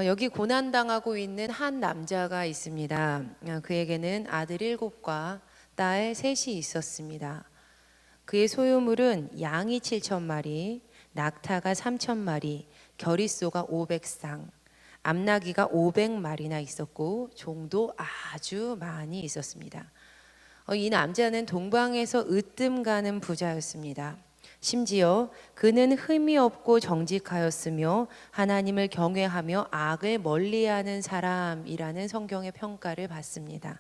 여기 고난당하고 있는 한 남자가 있습니다. 그에게는 아들 7과 딸 3이 있었습니다. 그의 소유물은 양이 7,000마리, 낙타가 3,000마리, 겨릿소가 500쌍, 암나귀가 500마리나 있었고 종도 아주 많이 있었습니다. 이 남자는 동방에서 으뜸 가는 부자였습니다. 심지어 그는 흠이 없고 정직하였으며 하나님을 경외하며 악을 멀리하는 사람이라는 성경의 평가를 받습니다.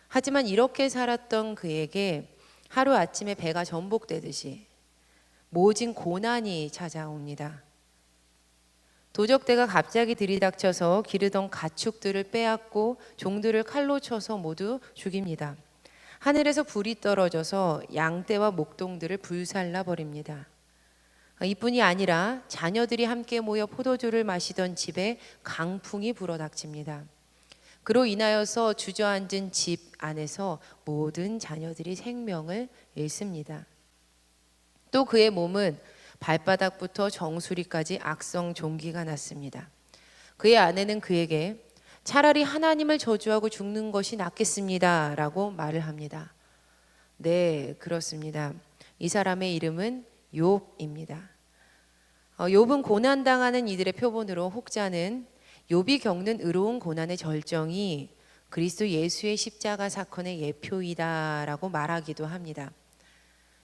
하지만 이렇게 살았던 그에게 하루아침에 배가 전복되듯이 모진 고난이 찾아옵니다. 도적대가 갑자기 들이닥쳐서 기르던 가축들을 빼앗고 종들을 칼로 쳐서 모두 죽입니다. 하늘에서 불이 떨어져서 양떼와 목동들을 불살라 버립니다. 이뿐이 아니라 자녀들이 함께 모여 포도주를 마시던 집에 강풍이 불어닥칩니다. 그로 인하여서 주저앉은 집 안에서 모든 자녀들이 생명을 잃습니다. 또 그의 몸은 발바닥부터 정수리까지 악성 종기가 났습니다. 그의 아내는 그에게 차라리 하나님을 저주하고 죽는 것이 낫겠습니다 라고 말을 합니다. 네, 그렇습니다. 이 사람의 이름은 욥입니다. 욥은 고난당하는 이들의 표본으로 혹자는 욥이 겪는 의로운 고난의 절정이 그리스도 예수의 십자가 사건의 예표이다라고 말하기도 합니다.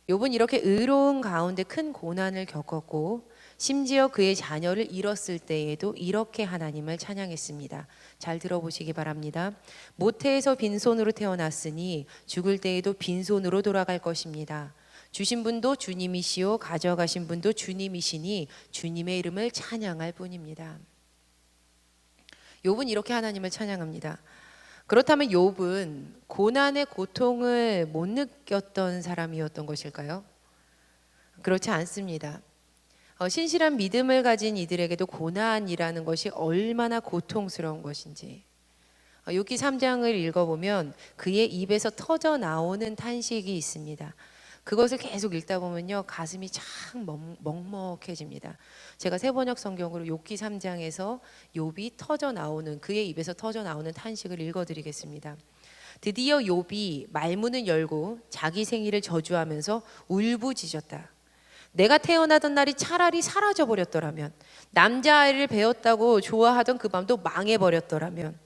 욥은 이렇게 의로운 가운데 큰 고난을 겪었고 심지어 그의 자녀를 잃었을 때에도 이렇게 하나님을 찬양했습니다. 잘 들어보시기 바랍니다. 모태에서 빈손으로 태어났으니 죽을 때에도 빈손으로 돌아갈 것입니다. 주신 분도 주님이시오 가져가신 분도 주님이시니 주님의 이름을 찬양할 뿐입니다. 욥은 이렇게 하나님을 찬양합니다. 그렇다면 욥은 고난의 고통을 못 느꼈던 사람이었던 것일까요? 그렇지 않습니다. 신실한 믿음을 가진 이들에게도 고난이라는 것이 얼마나 고통스러운 것인지 욥기 3장을 읽어보면 그의 입에서 터져 나오는 탄식이 있습니다. 그것을 계속 읽다 보면요 가슴이 참 먹먹해집니다. 제가 새번역 성경으로 욥기 3장에서 욥이 터져 나오는 그의 입에서 터져 나오는 탄식을 읽어드리겠습니다. 드디어 욥이 말문을 열고 자기 생일을 저주하면서 울부짖었다. 내가 태어나던 날이 차라리 사라져버렸더라면, 남자아이를 배웠다고 좋아하던 그 밤도 망해버렸더라면,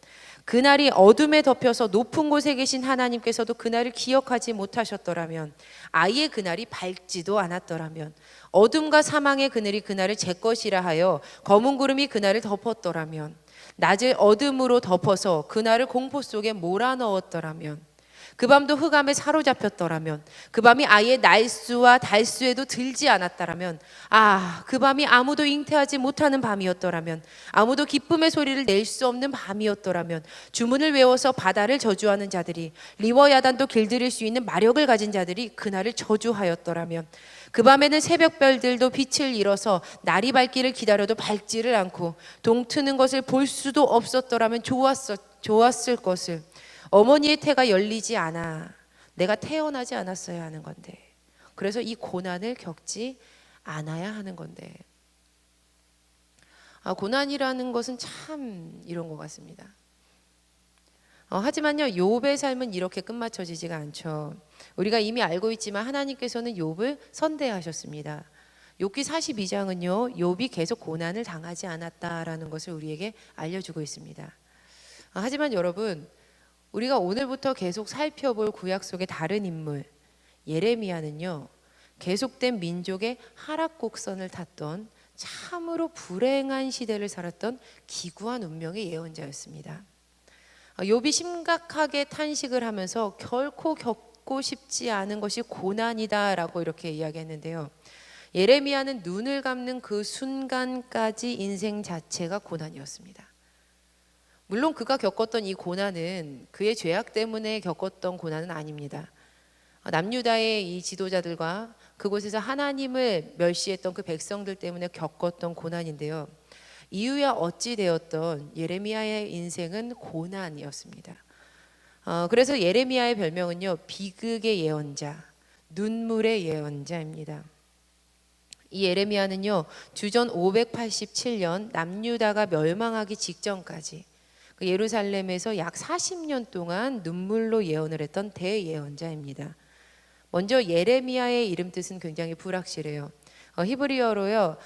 그날이 어둠에 덮여서 높은 곳에 계신 하나님께서도 그날을 기억하지 못하셨더라면, 아예 그날이 밝지도 않았더라면, 어둠과 사망의 그늘이 그날을 제 것이라 하여 검은 구름이 그날을 덮었더라면, 낮을 어둠으로 덮어서 그날을 공포 속에 몰아넣었더라면, 그 밤도 흑암에 사로잡혔더라면, 그 밤이 아예 날수와 달수에도 들지 않았더라면, 그 밤이 아무도 잉태하지 못하는 밤이었더라면, 아무도 기쁨의 소리를 낼 수 없는 밤이었더라면, 주문을 외워서 바다를 저주하는 자들이, 리워 야단도 길들일 수 있는 마력을 가진 자들이 그날을 저주하였더라면, 그 밤에는 새벽별들도 빛을 잃어서 날이 밝기를 기다려도 밝지를 않고 동트는 것을 볼 수도 없었더라면 좋았을 것을. 어머니의 태가 열리지 않아 내가 태어나지 않았어야 하는 건데, 그래서 이 고난을 겪지 않아야 하는 건데, 고난이라는 것은 참 이런 것 같습니다. 하지만요 욥의 삶은 이렇게 끝마쳐지지가 않죠. 우리가 이미 알고 있지만 하나님께서는 욥을 선대하셨습니다. 욥기 42장은요 욥이 계속 고난을 당하지 않았다라는 것을 우리에게 알려주고 있습니다. 하지만 여러분, 우리가 오늘부터 계속 살펴볼 구약 속의 다른 인물 예레미야는요 계속된 민족의 하락 곡선을 탔던 참으로 불행한 시대를 살았던 기구한 운명의 예언자였습니다. 욥이 심각하게 탄식을 하면서 결코 겪고 싶지 않은 것이 고난이다라고 이렇게 이야기했는데요, 예레미야는 눈을 감는 그 순간까지 인생 자체가 고난이었습니다. 물론 그가 겪었던 이 고난은 그의 죄악 때문에 겪었던 고난은 아닙니다. 남유다의 이 지도자들과 그곳에서 하나님을 멸시했던 그 백성들 때문에 겪었던 고난인데요, 이유야 어찌 되었던 예레미야의 인생은 고난이었습니다. 그래서 예레미야의 별명은요 비극의 예언자, 눈물의 예언자입니다. 이 예레미야는요, 주전 587년 남유다가 멸망하기 직전까지 그 예루살렘에서 약 40년 동안 눈물로 예언을 했던 대예언자입니다. 먼저 예레미야의 이름 뜻은 굉장히 불확실해요. 히브리어로요,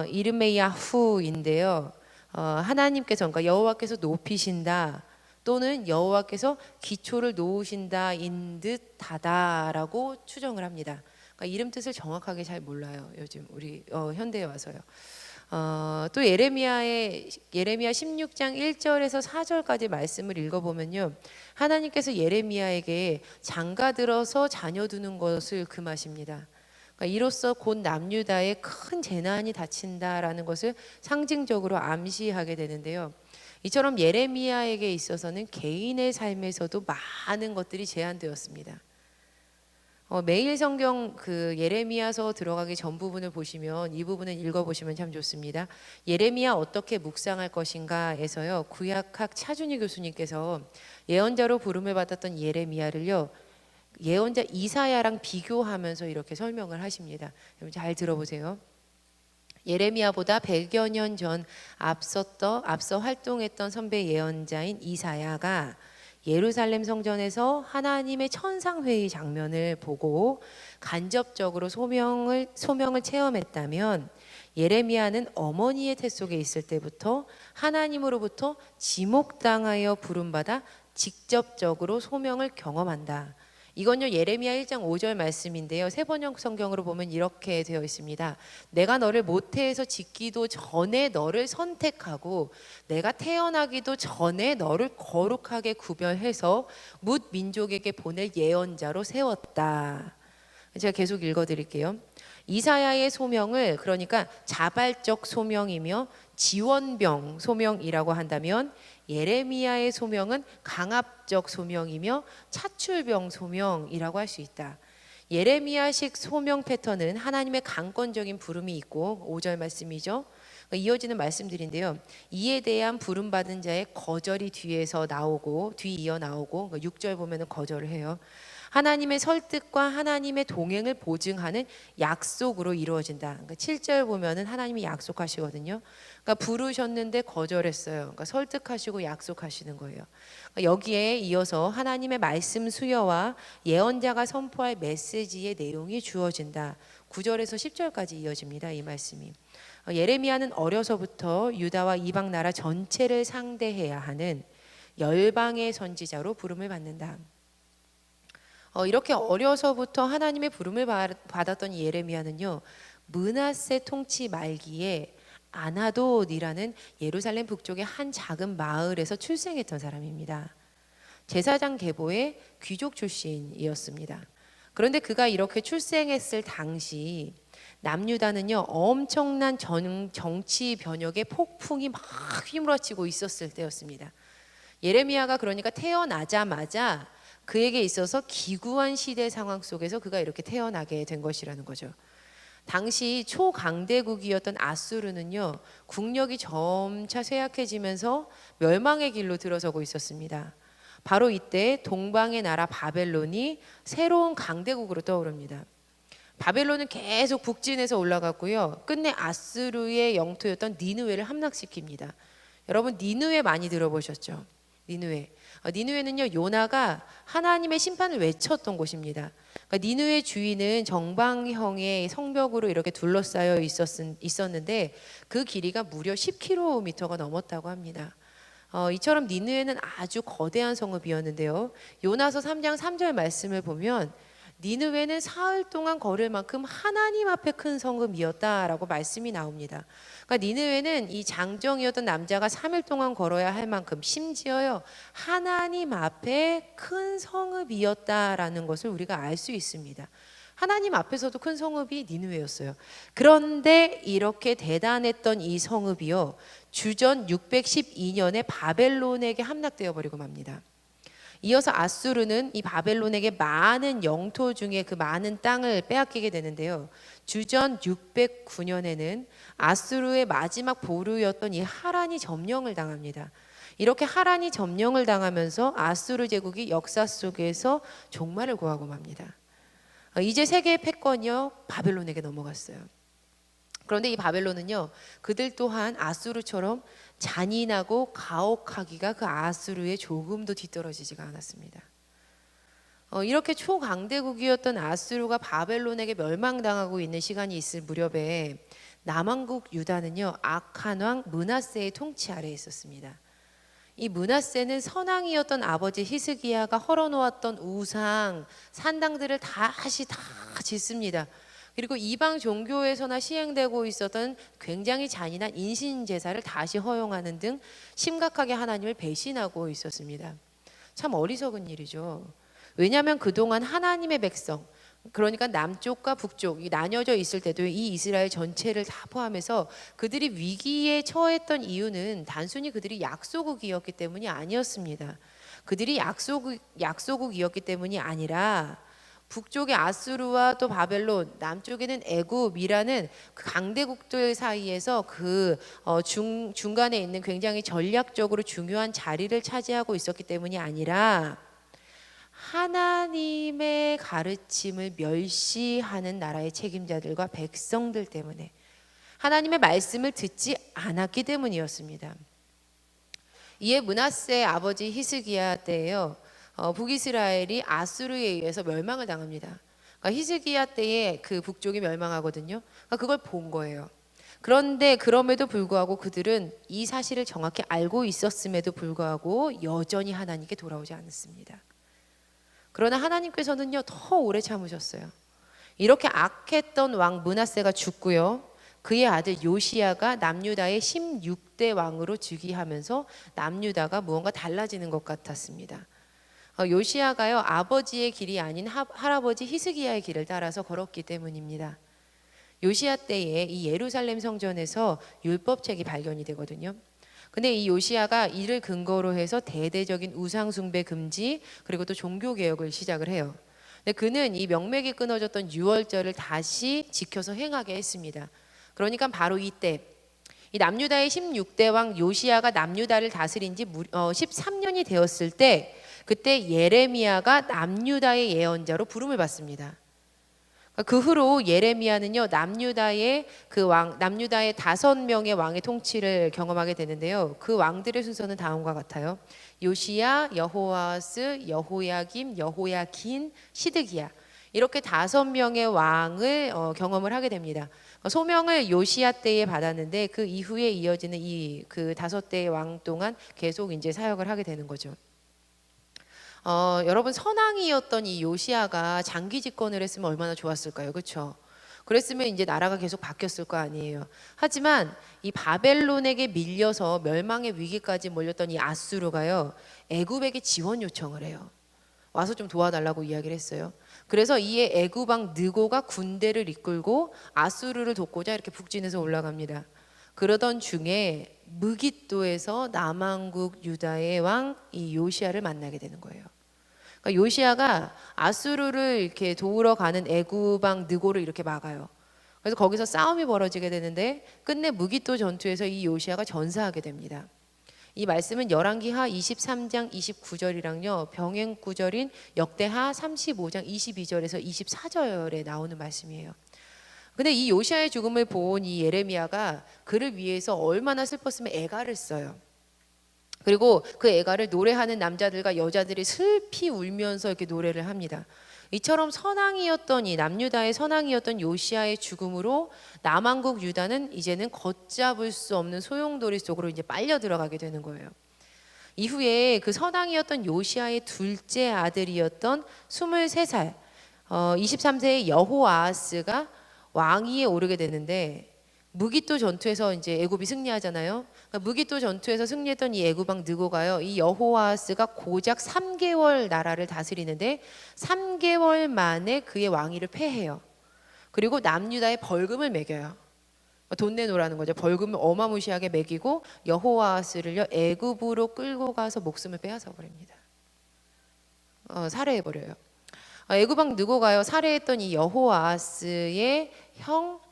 이르메야후인데요. 하나님께서, 그러니까 여호와께서 높이신다 또는 여호와께서 기초를 놓으신다인 듯하다라고 추정을 합니다. 그러니까 이름 뜻을 정확하게 잘 몰라요. 요즘 우리 현대에 와서요. 또 예레미야 16장 1절에서 4절까지 말씀을 읽어보면요, 하나님께서 예레미야에게 장가들어서 자녀 두는 것을 금하십니다. 그러니까 이로써 곧 남유다에 큰 재난이 닥친다라는 것을 상징적으로 암시하게 되는데요. 이처럼 예레미야에게 있어서는 개인의 삶에서도 많은 것들이 제한되었습니다. 매일 성경 그 예레미야서 들어가기 전 부분을 보시면 이 부분을 읽어보시면 참 좋습니다. 예레미야 어떻게 묵상할 것인가에서요, 구약학 차준희 교수님께서 예언자로 부름을 받았던 예레미야를요, 예언자 이사야랑 비교하면서 이렇게 설명을 하십니다. 여러분 잘 들어보세요. 예레미야보다 100여 년 전 앞서 활동했던 선배 예언자인 이사야가 예루살렘 성전에서 하나님의 천상회의 장면을 보고 간접적으로 소명을 체험했다면, 예레미야는 어머니의 태 속에 있을 때부터 하나님으로부터 지목당하여 부름받아 직접적으로 소명을 경험한다. 이건요, 예레미야 1장 5절 말씀인데요, 세번역 성경으로 보면 이렇게 되어 있습니다. 내가 너를 모태에서 짓기도 전에 너를 선택하고 내가 태어나기도 전에 너를 거룩하게 구별해서 뭇 민족에게 보낼 예언자로 세웠다. 제가 계속 읽어드릴게요. 이사야의 소명을, 그러니까 자발적 소명이며 지원병 소명이라고 한다면, 예레미야의 소명은 강압적 소명이며 차출병 소명이라고 할 수 있다. 예레미야식 소명 패턴은 하나님의 강권적인 부름이 있고, 5절 말씀이죠. 이어지는 말씀들인데요, 이에 대한 부름받은 자의 거절이 뒤에서 나오고 뒤이어 나오고, 6절 보면은 거절을 해요. 하나님의 설득과 하나님의 동행을 보증하는 약속으로 이루어진다. 그러니까 7절 보면은 하나님이 약속하시거든요. 그러니까 부르셨는데 거절했어요. 그러니까 설득하시고 약속하시는 거예요. 그러니까 여기에 이어서 하나님의 말씀 수여와 예언자가 선포할 메시지의 내용이 주어진다. 9절에서 10절까지 이어집니다. 이 말씀이. 예레미야는 어려서부터 유다와 이방 나라 전체를 상대해야 하는 열방의 선지자로 부름을 받는다. 이렇게 어려서부터 하나님의 부름을 받았던 예레미야는요, 므낫세 통치 말기에 아나돗이라는 예루살렘 북쪽의 한 작은 마을에서 출생했던 사람입니다. 제사장 계보의 귀족 출신이었습니다. 그런데 그가 이렇게 출생했을 당시 남유다는요, 엄청난 정치 변혁의 폭풍이 막 휘몰아치고 있었을 때였습니다. 예레미야가 그러니까 태어나자마자 그에게 있어서 기구한 시대 상황 속에서 그가 이렇게 태어나게 된 것이라는 거죠. 당시 초강대국이었던 아수르는요, 국력이 점차 쇠약해지면서 멸망의 길로 들어서고 있었습니다. 바로 이때 동방의 나라 바벨론이 새로운 강대국으로 떠오릅니다. 바벨론은 계속 북진해서 올라갔고요, 끝내 아수르의 영토였던 니느웨를 함락시킵니다. 여러분 니느웨 많이 들어보셨죠? 니느웨는요, 요나가 하나님의 심판을 외쳤던 곳입니다. 그러니까 니느웨 주위는 정방형의 성벽으로 이렇게 둘러싸여 있었는데 그 길이가 무려 10km가 넘었다고 합니다. 이처럼 니느웨는 아주 거대한 성읍이었는데요, 요나서 3장 3절 말씀을 보면 니느웨는 사흘 동안 걸을 만큼 하나님 앞에 큰 성읍이었다라고 말씀이 나옵니다. 그러니까 니느웨는 이 장정이었던 남자가 3일 동안 걸어야 할 만큼, 심지어요, 하나님 앞에 큰 성읍이었다라는 것을 우리가 알 수 있습니다. 하나님 앞에서도 큰 성읍이 니느웨였어요. 그런데 이렇게 대단했던 이 성읍이요, 주전 612년에 바벨론에게 함락되어 버리고 맙니다. 이어서 아수르는 이 바벨론에게 많은 영토 중에 그 많은 땅을 빼앗기게 되는데요, 주전 609년에는 아수르의 마지막 보루였던 이 하란이 점령을 당합니다. 이렇게 하란이 점령을 당하면서 아수르 제국이 역사 속에서 종말을 구하고 맙니다. 이제 세계의 패권이요, 바벨론에게 넘어갔어요. 그런데 이 바벨론은요, 그들 또한 아수르처럼 잔인하고 가혹하기가 그 아수르에 조금도 뒤떨어지지가 않았습니다. 이렇게 초강대국이었던 아수르가 바벨론에게 멸망당하고 있는 시간이 있을 무렵에 남왕국 유다는요, 악한 왕 므낫세의 통치 아래에 있었습니다. 이 므낫세는 선왕이었던 아버지 히스기야가 헐어놓았던 우상, 산당들을 다시 다 짓습니다. 그리고 이방 종교에서나 시행되고 있었던 굉장히 잔인한 인신 제사를 다시 허용하는 등 심각하게 하나님을 배신하고 있었습니다. 참 어리석은 일이죠. 왜냐하면 그동안 하나님의 백성, 그러니까 남쪽과 북쪽이 나뉘어져 있을 때도 이 이스라엘 전체를 다 포함해서 그들이 위기에 처했던 이유는 단순히 그들이 약소국이었기 때문이 아니었습니다. 그들이 약소국이었기 때문이 아니라 북쪽의 아수르와 또 바벨론, 남쪽에는 애굽이라는 그 강대국들 사이에서 중간에 있는 굉장히 전략적으로 중요한 자리를 차지하고 있었기 때문이 아니라 하나님의 가르침을 멸시하는 나라의 책임자들과 백성들 때문에, 하나님의 말씀을 듣지 않았기 때문이었습니다. 이에 므낫세의 아버지 히스기야 때에요, 북이스라엘이 아수르에 의해서 멸망을 당합니다. 그러니까 히스기야 때에 그 북쪽이 멸망하거든요. 그러니까 그걸 본 거예요. 그런데 그럼에도 불구하고 그들은 이 사실을 정확히 알고 있었음에도 불구하고 여전히 하나님께 돌아오지 않았습니다. 그러나 하나님께서는요, 더 오래 참으셨어요. 이렇게 악했던 왕 므낫세가 죽고요, 그의 아들 요시야가 남유다의 16대 왕으로 즉위하면서 남유다가 무언가 달라지는 것 같았습니다. 요시야가요, 아버지의 길이 아닌 할아버지 히스기야의 길을 따라서 걸었기 때문입니다. 요시야 때에 이 예루살렘 성전에서 율법책이 발견이 되거든요. 근데 이 요시야가 이를 근거로 해서 대대적인 우상 숭배 금지, 그리고 또 종교 개혁을 시작을 해요. 근데 그는 이 명맥이 끊어졌던 유월절을 다시 지켜서 행하게 했습니다. 그러니까 바로 이때 이 남유다의 16대 왕 요시야가 남유다를 다스린 지 13년이 되었을 때, 그때 예레미야가 남유다의 예언자로 부름을 받습니다. 그 후로 예레미야는요, 남유다의 5명의 왕의 통치를 경험하게 되는데요. 그 왕들의 순서는 다음과 같아요. 요시야, 여호아스, 여호야김, 여호야긴, 시드기야, 이렇게 5명의 왕을 경험을 하게 됩니다. 소명을 요시야 때에 받았는데 그 이후에 이어지는 그 5대의 왕 동안 계속 이제 사역을 하게 되는 거죠. 여러분, 선왕이었던 이 요시야가 장기 집권을 했으면 얼마나 좋았을까요? 그렇죠? 그랬으면 이제 나라가 계속 바뀌었을 거 아니에요. 하지만 이 바벨론에게 밀려서 멸망의 위기까지 몰렸던 이 아수르가요, 애굽에게 지원 요청을 해요. 와서 좀 도와달라고 이야기를 했어요. 그래서 이에 애굽 왕 느고가 군대를 이끌고 아수르를 돕고자 이렇게 북진해서 올라갑니다. 그러던 중에 무깃도에서 남왕국 유다의 왕 이 요시야를 만나게 되는 거예요. 그러니까 요시야가 아수르를 이렇게 도우러 가는 애굽 왕 느고를 이렇게 막아요. 그래서 거기서 싸움이 벌어지게 되는데 끝내 무깃도 전투에서 이 요시야가 전사하게 됩니다. 이 말씀은 열왕기하 23장 29절이랑요, 병행 구절인 역대하 35장 22절에서 24절에 나오는 말씀이에요. 근데 이 요시야의 죽음을 본 이 예레미야가 그를 위해서 얼마나 슬펐으면 애가를 써요. 그리고 그 애가를 노래하는 남자들과 여자들이 슬피 울면서 이렇게 노래를 합니다. 이처럼 이 남유다의 선왕이었던 요시야의 죽음으로 남왕국 유다는 이제는 걷잡을 수 없는 소용돌이 속으로 이제 빨려 들어가게 되는 거예요. 이후에 그 선왕이었던 요시야의 둘째 아들이었던 23살 23세의 여호아하스가 왕위에 오르게 되는데, 무깃도 전투에서 이제 애굽이 승리하잖아요. 그러니까 무깃도 전투에서 승리했던 이 애굽 왕 느고가요, 이 여호아하스가 고작 3개월 나라를 다스리는데 3개월 만에 그의 왕위를 폐해요. 그리고 남유다에 벌금을 매겨요. 돈 내놓으라는 거죠. 벌금을 어마무시하게 매기고 여호아하스를요, 애굽으로 끌고 가서 목숨을 빼앗아 버립니다. 살해해 버려요. 애굽 왕 느고가요, 살해했던 이 여호아하스의 형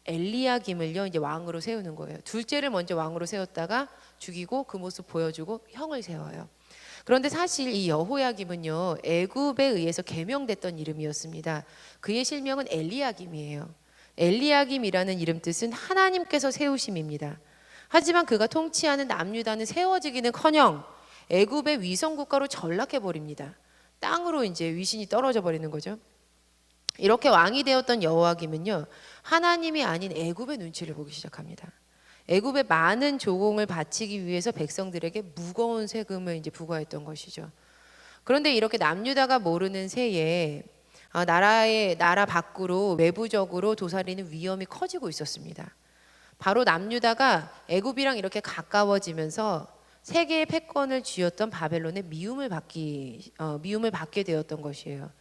엘리야김을요 이제 왕으로 세우는 거예요. 둘째를 먼저 왕으로 세웠다가 죽이고 그 모습 보여주고 형을 세워요. 그런데 사실 이 여호야김은요, 애굽에 의해서 개명됐던 이름이었습니다. 그의 실명은 엘리야김이에요. 엘리야김이라는 이름 뜻은 하나님께서 세우심입니다. 하지만 그가 통치하는 남유다는 세워지기는커녕 애굽의 위성 국가로 전락해 버립니다. 땅으로 이제 위신이 떨어져 버리는 거죠. 이렇게 왕이 되었던 여호야김은요, 하나님이 아닌 애굽의 눈치를 보기 시작합니다. 애굽의 많은 조공을 바치기 위해서 백성들에게 무거운 세금을 이제 부과했던 것이죠. 그런데 이렇게 남유다가 모르는 새에 나라 밖으로 외부적으로 도사리는 위험이 커지고 있었습니다. 바로 남유다가 애굽이랑 이렇게 가까워지면서 세계의 패권을 쥐었던 바벨론의 미움을 받게 되었던 것이에요.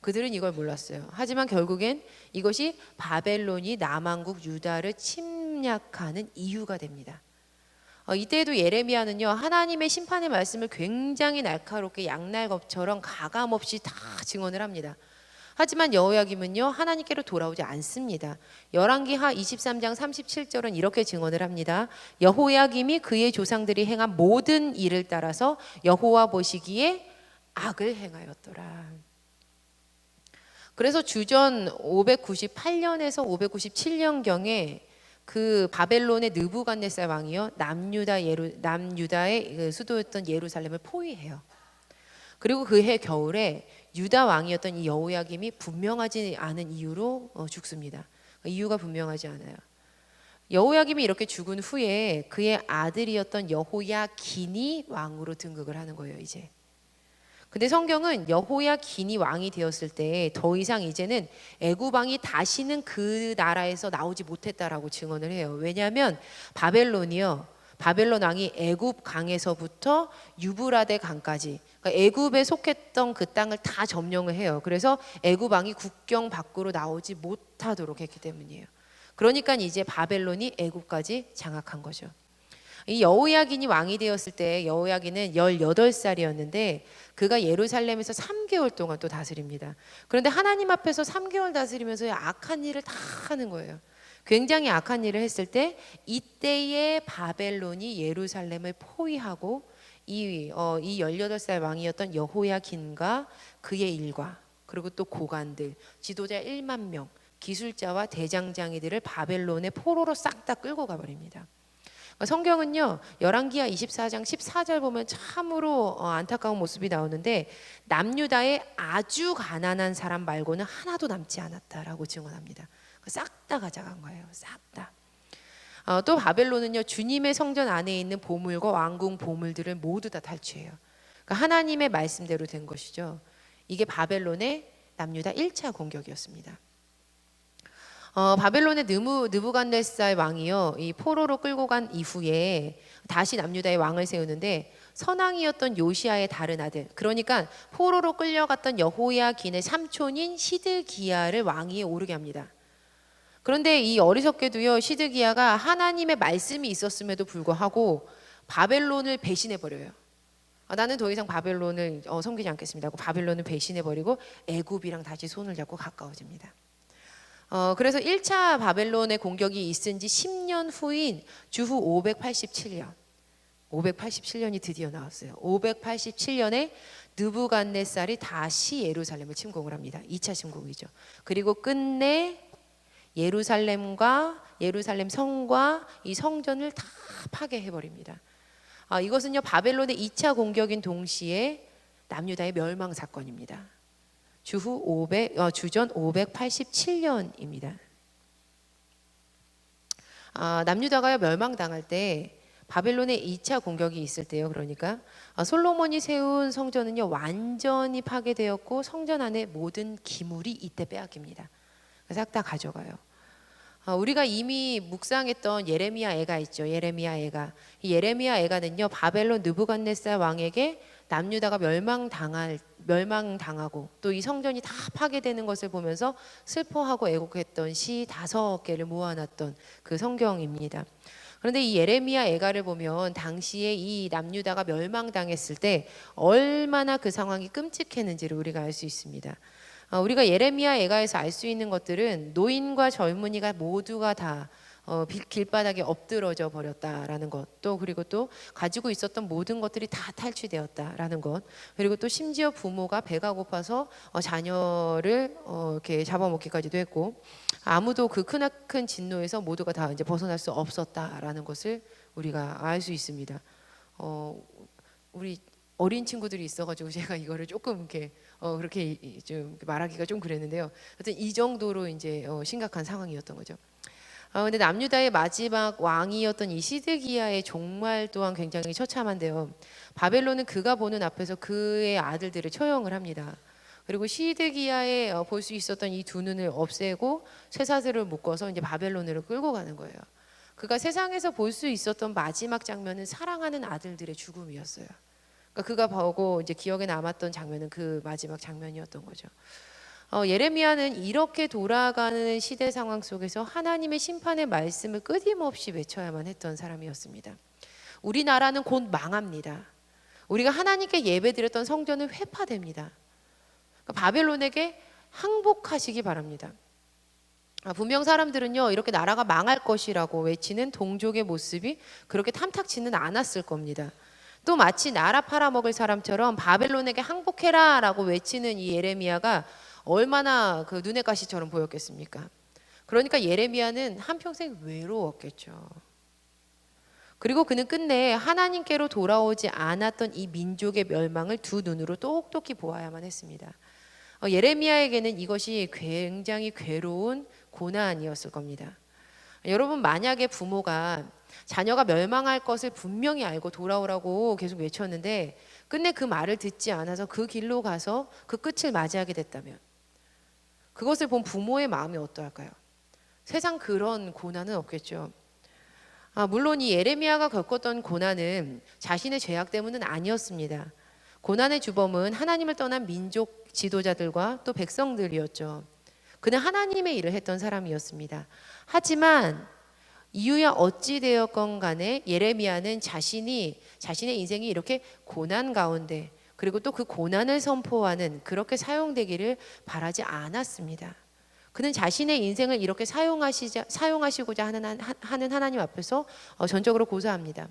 그들은 이걸 몰랐어요. 하지만 결국엔 이것이 바벨론이 남왕국 유다를 침략하는 이유가 됩니다. 이때에도 예레미야는요, 하나님의 심판의 말씀을 굉장히 날카롭게 양날겁처럼 가감없이 다 증언을 합니다. 하지만 여호야김은요, 하나님께로 돌아오지 않습니다. 열왕기하 23장 37절은 이렇게 증언을 합니다. 여호야김이 그의 조상들이 행한 모든 일을 따라서 여호와 보시기에 악을 행하였더라. 그래서 주전 598년에서 597년경에 그 바벨론의 느부갓네살 왕이요, 남유다의 수도였던 예루살렘을 포위해요. 그리고 그해 겨울에 유다 왕이었던 이 여호야김이 분명하지 않은 이유로 죽습니다. 이유가 분명하지 않아요. 여호야김이 이렇게 죽은 후에 그의 아들이었던 여호야긴이 왕으로 등극을 하는 거예요, 이제. 근데 성경은 여호야긴이 왕이 되었을 때 더 이상 이제는 애굽 왕이 다시는 그 나라에서 나오지 못했다라고 증언을 해요. 왜냐하면 바벨론 왕이 애굽 강에서부터 유브라데 강까지, 그러니까 애굽에 속했던 그 땅을 다 점령을 해요. 그래서 애굽 왕이 국경 밖으로 나오지 못하도록 했기 때문이에요. 그러니까 이제 바벨론이 애굽까지 장악한 거죠. 이 여호야긴이 왕이 되었을 때 여호야긴은 18살이었는데 그가 예루살렘에서 3개월 동안 또 다스립니다. 그런데 하나님 앞에서 3개월 다스리면서 악한 일을 다 하는 거예요. 굉장히 악한 일을 했을 때 이때에 바벨론이 예루살렘을 포위하고 이 18살 왕이었던 여호야긴과 그의 일과, 그리고 또 고관들, 지도자 1만 명, 기술자와 대장장이들을 바벨론의 포로로 싹 다 끌고 가버립니다. 성경은요, 열왕기하 24장 14절 보면 참으로 안타까운 모습이 나오는데 남유다의 아주 가난한 사람 말고는 하나도 남지 않았다라고 증언합니다. 싹 다 가져간 거예요. 싹 다. 또 바벨론은요, 주님의 성전 안에 있는 보물과 왕궁 보물들을 모두 다 탈취해요. 그러니까 하나님의 말씀대로 된 것이죠. 이게 바벨론의 남유다 1차 공격이었습니다. 바벨론의 느부갓네살 왕이요, 이 포로로 끌고 간 이후에 다시 남유다의 왕을 세우는데 선왕이었던 요시아의 다른 아들, 그러니까 포로로 끌려갔던 여호야긴의 삼촌인 시드기야를 왕위에 오르게 합니다. 그런데 이 어리석게도요, 시드기야가 하나님의 말씀이 있었음에도 불구하고 바벨론을 배신해 버려요. 나는 더 이상 바벨론을 섬기지 않겠습니다 하고 바벨론을 배신해 버리고 애굽이랑 다시 손을 잡고 가까워집니다. 그래서 1차 바벨론의 공격이 있은 지 10년 후인 주후 587년이 드디어 나왔어요. 587년에 느부갓네살이 다시 예루살렘을 침공을 합니다. 2차 침공이죠. 그리고 끝내 예루살렘 성과 이 성전을 다 파괴해 버립니다. 이것은요, 바벨론의 2차 공격인 동시에 남유다의 멸망 사건입니다. 주전 587년입니다. 남유다가 멸망당할 때 바벨론의 2차 공격이 있을 때요, 그러니까 솔로몬이 세운 성전은요, 완전히 파괴되었고 성전 안에 모든 기물이 이때 빼앗깁니다. 싹 다 가져가요. 우리가 이미 묵상했던 예레미야 애가 있죠. 예레미야 애가. 이 예레미야 애가는요, 바벨론 느부갓네살 왕에게 남유다가 멸망당하고 또 이 성전이 다 파괴되는 것을 보면서 슬퍼하고 애곡했던 시 5개를 모아놨던 그 성경입니다. 그런데 이 예레미야 애가를 보면 당시에 이 남유다가 멸망당했을 때 얼마나 그 상황이 끔찍했는지를 우리가 알 수 있습니다. 우리가 예레미야 애가에서 알 수 있는 것들은 노인과 젊은이가 모두가 다 길바닥에 엎드러져 버렸다라는 것, 또 그리고 또 가지고 있었던 모든 것들이 다 탈취되었다라는 것, 그리고 또 심지어 부모가 배가 고파서 자녀를 이렇게 잡아먹기까지도 했고, 아무도 그 크나큰 진노에서 모두가 다 이제 벗어날 수 없었다라는 것을 우리가 알 수 있습니다. 우리 어린 친구들이 있어가지고 제가 이거를 조금 이렇게 그렇게 좀 말하기가 좀 그랬는데요. 하여튼 이 정도로 이제 심각한 상황이었던 거죠. 근데 남유다의 마지막 왕이었던 이 시드기야의 종말 또한 굉장히 처참한데요. 바벨론은 그가 보는 앞에서 그의 아들들을 처형을 합니다. 그리고 시드기야의 볼 수 있었던 이 두 눈을 없애고 쇠사슬을 묶어서 이제 바벨론으로 끌고 가는 거예요. 그가 세상에서 볼 수 있었던 마지막 장면은 사랑하는 아들들의 죽음이었어요. 그러니까 그가 보고 이제 기억에 남았던 장면은 그 마지막 장면이었던 거죠. 예레미야는 이렇게 돌아가는 시대 상황 속에서 하나님의 심판의 말씀을 끊임없이 외쳐야만 했던 사람이었습니다. 우리나라는 곧 망합니다. 우리가 하나님께 예배드렸던 성전은 회파됩니다. 그러니까 바벨론에게 항복하시기 바랍니다. 분명 사람들은요, 이렇게 나라가 망할 것이라고 외치는 동족의 모습이 그렇게 탐탁지는 않았을 겁니다. 또 마치 나라 팔아먹을 사람처럼 바벨론에게 항복해라 라고 외치는 이 예레미야가 얼마나 그 눈의 가시처럼 보였겠습니까? 그러니까 예레미야는 한평생 외로웠겠죠. 그리고 그는 끝내 하나님께로 돌아오지 않았던 이 민족의 멸망을 두 눈으로 똑똑히 보아야만 했습니다. 예레미야에게는 이것이 굉장히 괴로운 고난이었을 겁니다. 여러분, 만약에 부모가 자녀가 멸망할 것을 분명히 알고 돌아오라고 계속 외쳤는데 끝내 그 말을 듣지 않아서 그 길로 가서 그 끝을 맞이하게 됐다면 그것을 본 부모의 마음이 어떠할까요? 세상 그런 고난은 없겠죠. 물론 이 예레미야가 겪었던 고난은 자신의 죄악 때문은 아니었습니다. 고난의 주범은 하나님을 떠난 민족 지도자들과 또 백성들이었죠. 그는 하나님의 일을 했던 사람이었습니다. 하지만 이유야 어찌 되었건 간에 예레미야는 자신의 인생이 이렇게 고난 가운데 그리고 또 그 고난을 선포하는 그렇게 사용되기를 바라지 않았습니다. 그는 자신의 인생을 이렇게 사용하시고자 하는 하나님 앞에서 전적으로 고사합니다.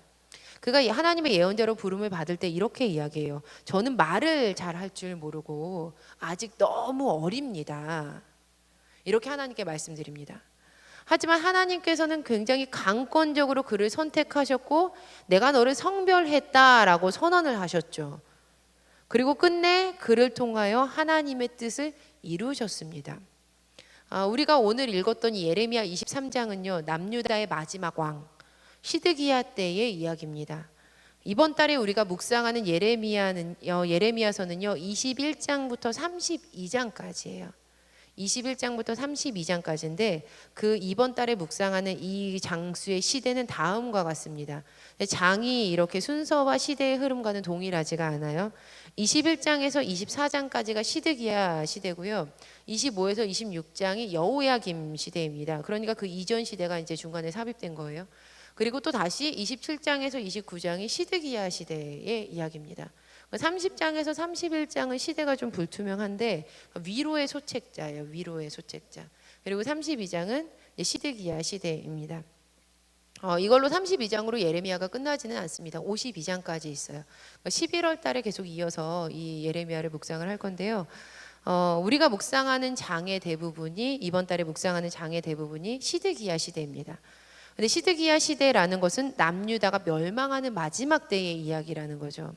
그가 하나님의 예언자로 부름을 받을 때 이렇게 이야기해요. 저는 말을 잘 할 줄 모르고 아직 너무 어립니다. 이렇게 하나님께 말씀드립니다. 하지만 하나님께서는 굉장히 강권적으로 그를 선택하셨고 내가 너를 성별했다라고 선언을 하셨죠. 그리고 끝내 그를 통하여 하나님의 뜻을 이루셨습니다. 우리가 오늘 읽었던 이 예레미야 23장은요, 남유다의 마지막 왕 시드기야 때의 이야기입니다. 이번 달에 우리가 묵상하는 예레미야서는요 21장부터 32장까지예요. 21장부터 32장까지인데 그 이번 달에 묵상하는 이 장수의 시대는 다음과 같습니다. 장이 이렇게 순서와 시대의 흐름과는 동일하지가 않아요. 21장에서 24장까지가 시드기야 시대고요. 25에서 26장이 여호야김 시대입니다. 그러니까 그 이전 시대가 이제 중간에 삽입된 거예요. 그리고 또 다시 27장에서 29장이 시드기야 시대의 이야기입니다. 30장에서 31장은 시대가 좀 불투명한데 위로의 소책자예요. 위로의 소책자. 그리고 32장은 시드기야 시대입니다. 이걸로 32장으로 예레미야가 끝나지는 않습니다. 52장까지 있어요. 11월 달에 계속 이어서 이 예레미야를 묵상을 할 건데요. 우리가 묵상하는 장의 대부분이 이번 달에 묵상하는 장의 대부분이 시드기야 시대입니다. 근데 시드기야 시대라는 것은 남유다가 멸망하는 마지막 때의 이야기라는 거죠.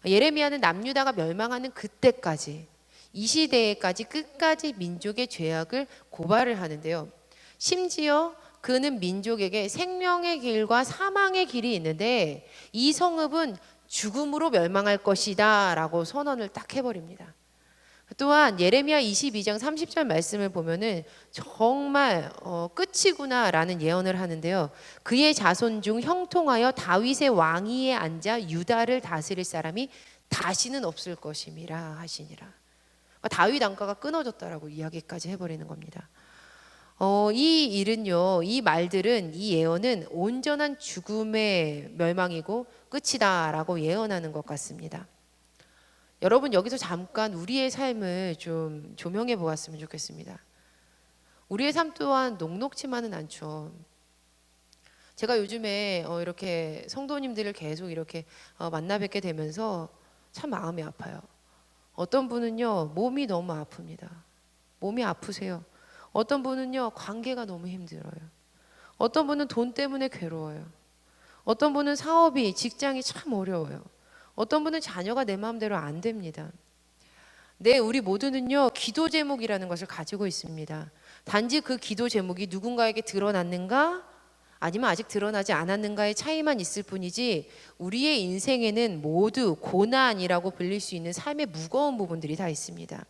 예레미야는 남유다가 멸망하는 그때까지 이 시대에까지 끝까지 민족의 죄악을 고발을 하는데요. 심지어 그는 민족에게 생명의 길과 사망의 길이 있는데 이 성읍은 죽음으로 멸망할 것이다 라고 선언을 딱 해버립니다. 또한 예레미야 22장 30절 말씀을 보면은 정말 끝이구나 라는 예언을 하는데요. 그의 자손 중 형통하여 다윗의 왕위에 앉아 유다를 다스릴 사람이 다시는 없을 것임이라 하시니라. 다윗 안과가 끊어졌다라고 이야기까지 해버리는 겁니다. 이 일은요, 이 말들은, 이 예언은 온전한 죽음의 멸망이고 끝이다라고 예언하는 것 같습니다. 여러분, 여기서 잠깐 우리의 삶을 좀 조명해 보았으면 좋겠습니다. 우리의 삶 또한 녹록치만은 않죠. 제가 요즘에 이렇게 성도님들을 계속 이렇게 만나 뵙게 되면서 참 마음이 아파요. 어떤 분은요, 몸이 너무 아픕니다. 몸이 아프세요. 어떤 분은요, 관계가 너무 힘들어요. 어떤 분은 돈 때문에 괴로워요. 어떤 분은 사업이, 직장이 참 어려워요. 어떤 분은 자녀가 내 마음대로 안 됩니다. 네, 우리 모두는요, 기도 제목이라는 것을 가지고 있습니다. 단지 그 기도 제목이 누군가에게 드러났는가? 아니면 아직 드러나지 않았는가의 차이만 있을 뿐이지, 우리의 인생에는 모두 고난이라고 불릴 수 있는 삶의 무거운 부분들이 다 있습니다.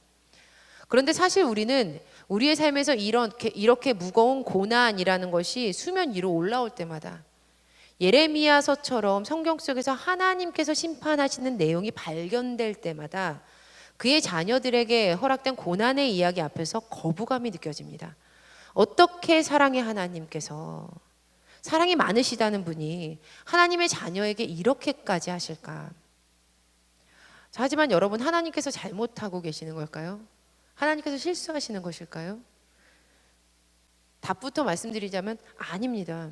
그런데 사실 우리는 우리의 삶에서 이렇게 무거운 고난이라는 것이 수면 위로 올라올 때마다, 예레미야서처럼 성경 속에서 하나님께서 심판하시는 내용이 발견될 때마다 그의 자녀들에게 허락된 고난의 이야기 앞에서 거부감이 느껴집니다. 어떻게 사랑의 하나님께서, 사랑이 많으시다는 분이 하나님의 자녀에게 이렇게까지 하실까? 자, 하지만 여러분, 하나님께서 잘못하고 계시는 걸까요? 하나님께서 실수하시는 것일까요? 답부터 말씀드리자면 아닙니다.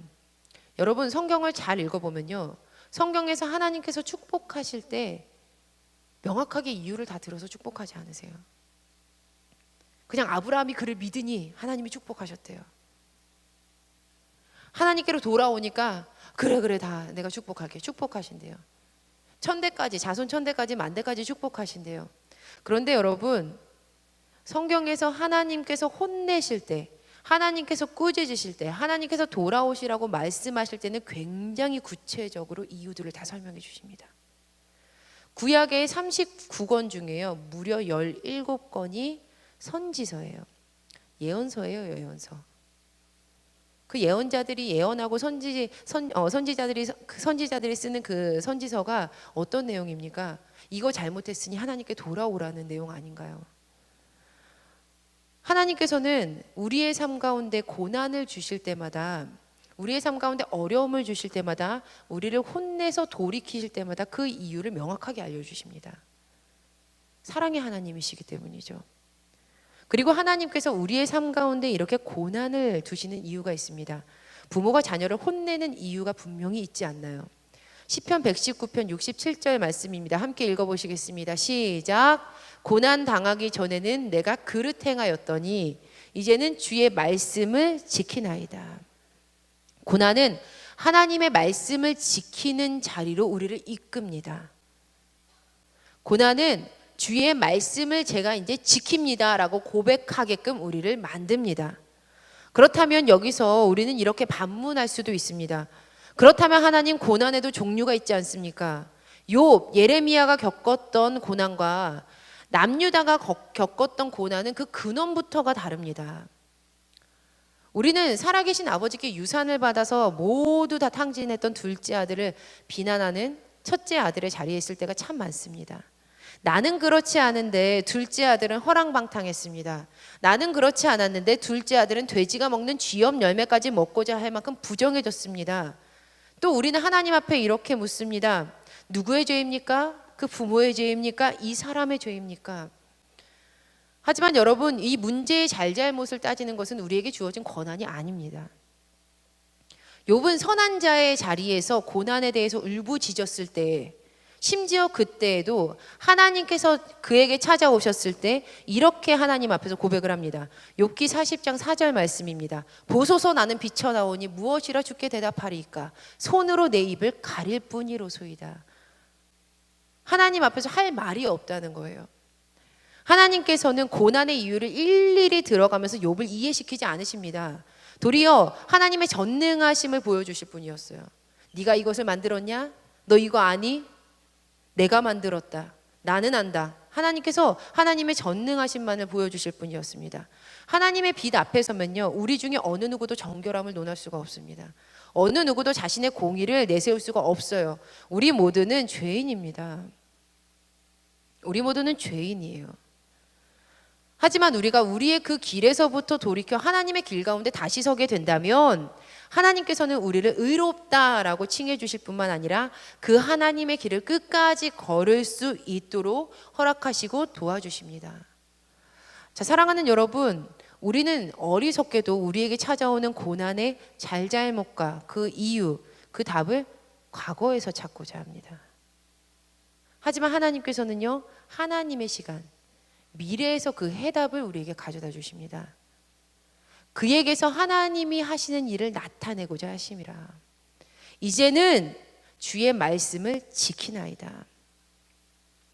여러분, 성경을 잘 읽어보면요, 성경에서 하나님께서 축복하실 때 명확하게 이유를 다 들어서 축복하지 않으세요. 그냥 아브라함이 그를 믿으니 하나님이 축복하셨대요. 하나님께로 돌아오니까 그래 다 내가 축복할게, 축복하신대요. 천대까지, 자손 천대까지, 만대까지 축복하신대요. 그런데 여러분, 성경에서 하나님께서 혼내실 때, 하나님께서 꾸짖으실 때, 하나님께서 돌아오시라고 말씀하실 때는 굉장히 구체적으로 이유들을 다 설명해 주십니다. 구약의 39권 중에요, 무려 17권이 선지서예요. 예언서예요, 예언서. 그 예언자들이 예언하고 선지자들이 쓰는 그 선지서가 어떤 내용입니까? 이거 잘못했으니 하나님께 돌아오라는 내용 아닌가요? 하나님께서는 우리의 삶 가운데 고난을 주실 때마다, 우리의 삶 가운데 어려움을 주실 때마다, 우리를 혼내서 돌이키실 때마다 그 이유를 명확하게 알려주십니다. 사랑의 하나님이시기 때문이죠. 그리고 하나님께서 우리의 삶 가운데 이렇게 고난을 두시는 이유가 있습니다. 부모가 자녀를 혼내는 이유가 분명히 있지 않나요? 시편 119편 67절 말씀입니다. 함께 읽어보시겠습니다. 시작. 고난 당하기 전에는 내가 그릇 행하였더니 이제는 주의 말씀을 지키나이다. 고난은 하나님의 말씀을 지키는 자리로 우리를 이끕니다. 고난은 주의 말씀을 제가 이제 지킵니다 라고 고백하게끔 우리를 만듭니다. 그렇다면 여기서 우리는 이렇게 반문할 수도 있습니다. 그렇다면 하나님, 고난에도 종류가 있지 않습니까? 욥, 예레미야가 겪었던 고난과 남유다가 겪었던 고난은 그 근원부터가 다릅니다. 우리는 살아계신 아버지께 유산을 받아서 모두 다 탕진했던 둘째 아들을 비난하는 첫째 아들의 자리에 있을 때가 참 많습니다. 나는 그렇지 않은데 둘째 아들은 허랑방탕했습니다. 나는 그렇지 않았는데 둘째 아들은 돼지가 먹는 쥐염 열매까지 먹고자 할 만큼 부정해졌습니다. 또 우리는 하나님 앞에 이렇게 묻습니다. 누구의 죄입니까? 그 부모의 죄입니까? 이 사람의 죄입니까? 하지만 여러분, 이 문제의 잘잘못을 따지는 것은 우리에게 주어진 권한이 아닙니다. 욥은 선한 자의 자리에서 고난에 대해서 울부짖었을 때, 심지어 그때에도 하나님께서 그에게 찾아오셨을 때 이렇게 하나님 앞에서 고백을 합니다. 욥기 40장 4절 말씀입니다. 보소서, 나는 비쳐나오니 무엇이라 주께 대답하리이까? 손으로 내 입을 가릴 뿐이로소이다. 하나님 앞에서 할 말이 없다는 거예요. 하나님께서는 고난의 이유를 일일이 들어가면서 욥을 이해시키지 않으십니다. 도리어 하나님의 전능하심을 보여주실 분이었어요. 네가 이것을 만들었냐? 너 이거 아니? 내가 만들었다. 나는 안다. 하나님께서 하나님의 전능하심만을 보여주실 분이었습니다. 하나님의 빛 앞에 서면요, 우리 중에 어느 누구도 정결함을 논할 수가 없습니다. 어느 누구도 자신의 공의를 내세울 수가 없어요. 우리 모두는 죄인입니다. 우리 모두는 죄인이에요. 하지만 우리가 우리의 그 길에서부터 돌이켜 하나님의 길 가운데 다시 서게 된다면 하나님께서는 우리를 의롭다라고 칭해 주실 뿐만 아니라 그 하나님의 길을 끝까지 걸을 수 있도록 허락하시고 도와주십니다. 자, 사랑하는 여러분, 우리는 어리석게도 우리에게 찾아오는 고난의 잘잘못과 그 이유, 그 답을 과거에서 찾고자 합니다. 하지만 하나님께서는요, 하나님의 시간, 미래에서 그 해답을 우리에게 가져다 주십니다. 그에게서 하나님이 하시는 일을 나타내고자 하심이라. 이제는 주의 말씀을 지키나이다.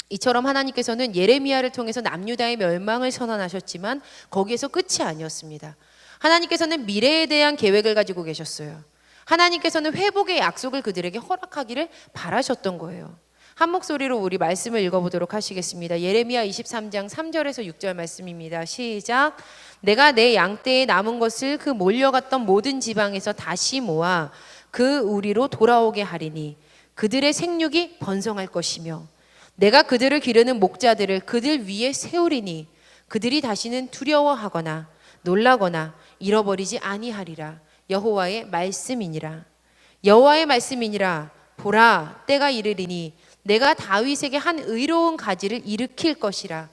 이처럼 하나님께서는 예레미야를 통해서 남유다의 멸망을 선언하셨지만 거기에서 끝이 아니었습니다. 하나님께서는 미래에 대한 계획을 가지고 계셨어요. 하나님께서는 회복의 약속을 그들에게 허락하기를 바라셨던 거예요. 한 목소리로 우리 말씀을 읽어보도록 하시겠습니다. 예레미야 23장 3절에서 6절 말씀입니다. 시작. 내가 내 양떼에 남은 것을 그 몰려갔던 모든 지방에서 다시 모아 그 우리로 돌아오게 하리니 그들의 생육이 번성할 것이며 내가 그들을 기르는 목자들을 그들 위에 세우리니 그들이 다시는 두려워하거나 놀라거나 잃어버리지 아니하리라. 여호와의 말씀이니라. 여호와의 말씀이니라. 보라, 때가 이르리니 내가 다윗에게 한 의로운 가지를 일으킬 것이라.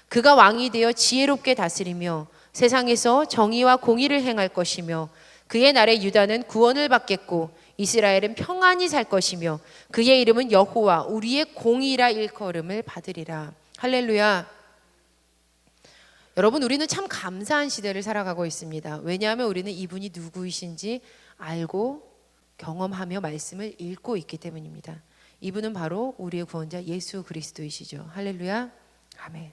그가 왕이 되어 지혜롭게 다스리며 세상에서 정의와 공의를 행할 것이며 그의 날에 유다는 구원을 받겠고 이스라엘은 평안히 살 것이며 그의 이름은 여호와 우리의 공의라 일컬음을 받으리라. 할렐루야. 여러분, 우리는 참 감사한 시대를 살아가고 있습니다. 왜냐하면 우리는 이분이 누구이신지 알고 경험하며 말씀을 읽고 있기 때문입니다. 이분은 바로 우리의 구원자 예수 그리스도이시죠. 할렐루야. 아멘.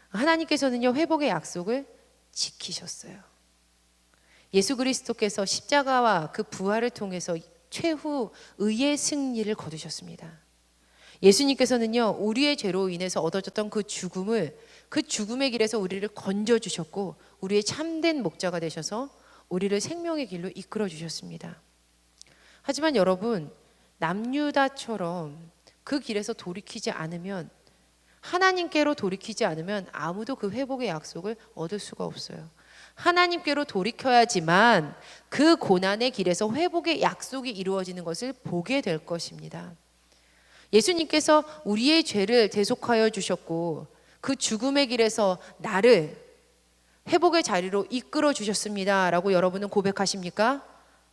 하나님께서는요, 회복의 약속을 지키셨어요. 예수 그리스도께서 십자가와 그 부활을 통해서 최후 의의 승리를 거두셨습니다. 예수님께서는요, 우리의 죄로 인해서 얻어졌던 그 죽음을, 그 죽음의 길에서 우리를 건져주셨고 우리의 참된 목자가 되셔서 우리를 생명의 길로 이끌어 주셨습니다. 하지만 여러분, 남유다처럼 그 길에서 돌이키지 않으면, 하나님께로 돌이키지 않으면 아무도 그 회복의 약속을 얻을 수가 없어요. 하나님께로 돌이켜야지만 그 고난의 길에서 회복의 약속이 이루어지는 것을 보게 될 것입니다. 예수님께서 우리의 죄를 대속하여 주셨고 그 죽음의 길에서 나를 회복의 자리로 이끌어 주셨습니다 라고 여러분은 고백하십니까?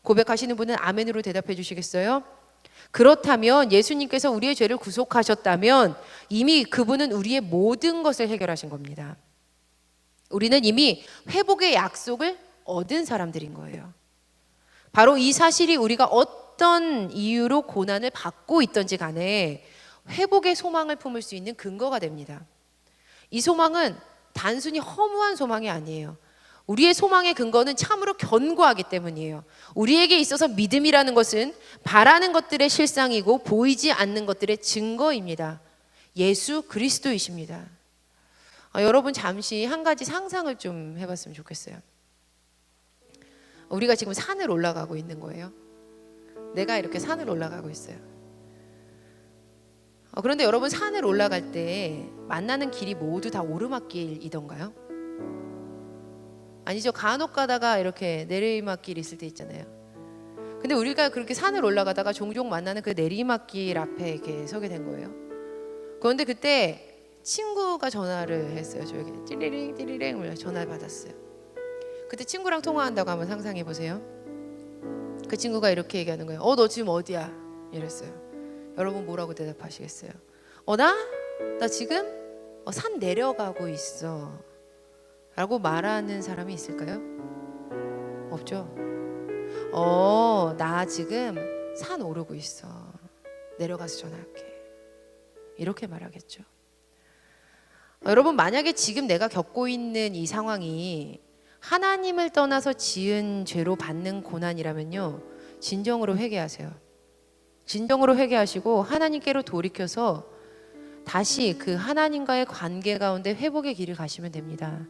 고백하시는 분은 아멘으로 대답해 주시겠어요? 그렇다면 예수님께서 우리의 죄를 구속하셨다면 이미 그분은 우리의 모든 것을 해결하신 겁니다. 우리는 이미 회복의 약속을 얻은 사람들인 거예요. 바로 이 사실이 우리가 어떤 이유로 고난을 받고 있던지 간에 회복의 소망을 품을 수 있는 근거가 됩니다. 이 소망은 단순히 허무한 소망이 아니에요. 우리의 소망의 근거는 참으로 견고하기 때문이에요. 우리에게 있어서 믿음이라는 것은 바라는 것들의 실상이고 보이지 않는 것들의 증거입니다. 예수 그리스도이십니다. 여러분, 잠시 한 가지 상상을 좀 해봤으면 좋겠어요. 우리가 지금 산을 올라가고 있는 거예요. 내가 이렇게 산을 올라가고 있어요. 그런데 여러분, 산을 올라갈 때 만나는 길이 모두 다 오르막길이던가요? 아니죠. 간혹 가다가 이렇게 내리막길 있을 때 있잖아요. 근데 우리가 그렇게 산을 올라가다가 종종 만나는 그 내리막길 앞에 이렇게 서게 된 거예요. 그런데 그때 친구가 전화를 했어요. 저에게 띠리링 띠리링 전화를 받았어요. 그때 친구랑 통화한다고 한번 상상해 보세요. 그 친구가 이렇게 얘기하는 거예요. 너 지금 어디야? 이랬어요. 여러분 뭐라고 대답하시겠어요? 나 지금 산 내려가고 있어 라고 말하는 사람이 있을까요? 없죠. 나 지금 산 오르고 있어. 내려가서 전화할게. 이렇게 말하겠죠. 여러분, 만약에 지금 내가 겪고 있는 이 상황이 하나님을 떠나서 지은 죄로 받는 고난이라면요, 진정으로 회개하세요. 진정으로 회개하시고 하나님께로 돌이켜서 다시 그 하나님과의 관계 가운데 회복의 길을 가시면 됩니다.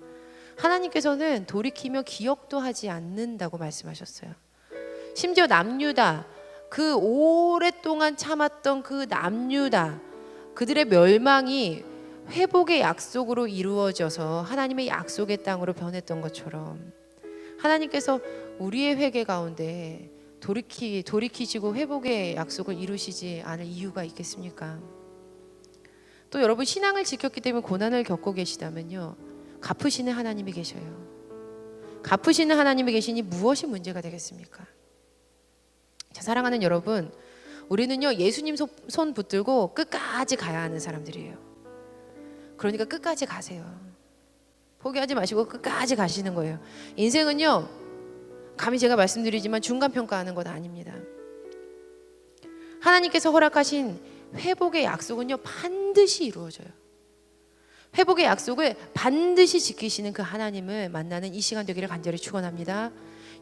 하나님께서는 돌이키며 기억도 하지 않는다고 말씀하셨어요. 심지어 남유다, 그 오랫동안 참았던 그 남유다, 그들의 멸망이 회복의 약속으로 이루어져서 하나님의 약속의 땅으로 변했던 것처럼 하나님께서 우리의 회개 가운데 돌이키시고 회복의 약속을 이루시지 않을 이유가 있겠습니까? 또 여러분, 신앙을 지켰기 때문에 고난을 겪고 계시다면요, 갚으시는 하나님이 계셔요. 갚으시는 하나님이 계시니 무엇이 문제가 되겠습니까? 자, 사랑하는 여러분, 우리는요 예수님 손 붙들고 끝까지 가야 하는 사람들이에요. 그러니까 끝까지 가세요. 포기하지 마시고 끝까지 가시는 거예요. 인생은요 감히 제가 말씀드리지만 중간평가하는 것 아닙니다. 하나님께서 허락하신 회복의 약속은요 반드시 이루어져요. 회복의 약속을 반드시 지키시는 그 하나님을 만나는 이 시간 되기를 간절히 축원합니다.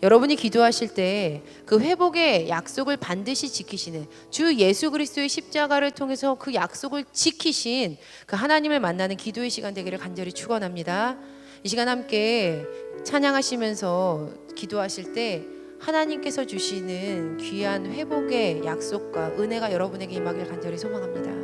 여러분이 기도하실 때 그 회복의 약속을 반드시 지키시는 주 예수 그리스도의 십자가를 통해서 그 약속을 지키신 그 하나님을 만나는 기도의 시간 되기를 간절히 축원합니다. 이 시간 함께 찬양하시면서 기도하실 때 하나님께서 주시는 귀한 회복의 약속과 은혜가 여러분에게 임하길 간절히 소망합니다.